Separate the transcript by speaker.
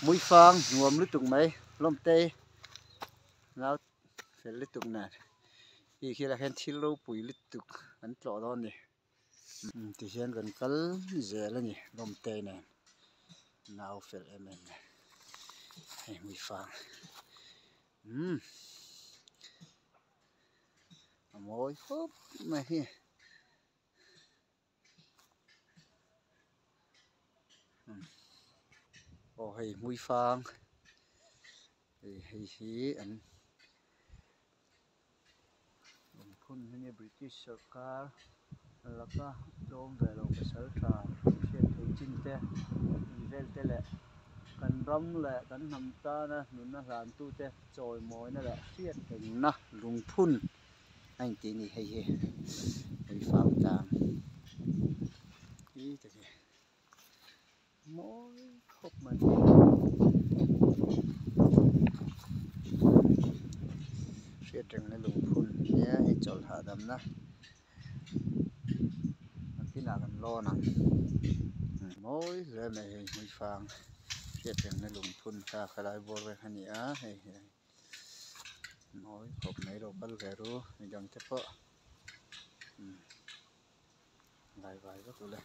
Speaker 1: mũi phang nguồn lít tục mấy lom tê lao phải lít tục nè thì khi là khen chi lâu bụi lít tục ấn trọ đó nè thì hiện gần cắn dễ là nhỉ lom tê nè nào phải em nè mũi phang mồi húp mà hi ô hay mũi phang hi anh phun như British Sarkar là cả dòng về lòng cái sở trà hiện thủ chính thế về thế lệ cần rong lệ cần nằm ta nè nụn nó làm tu thế rồi mồi nó là phiết hình nè lùng phun anh tí này hay mũi phang tàng ý thế mồi khóc mà phiết rừng nó lùng phun nhé hay chọn hạ đầm nè khi nào cần lo nè mồi rồi này mũi phang phiết rừng nó lùng phun ta khai lại vô về hành nhá hay mồi khóc mấy đồ bẩn về rồi mình đang chấp vợ lại vài rất là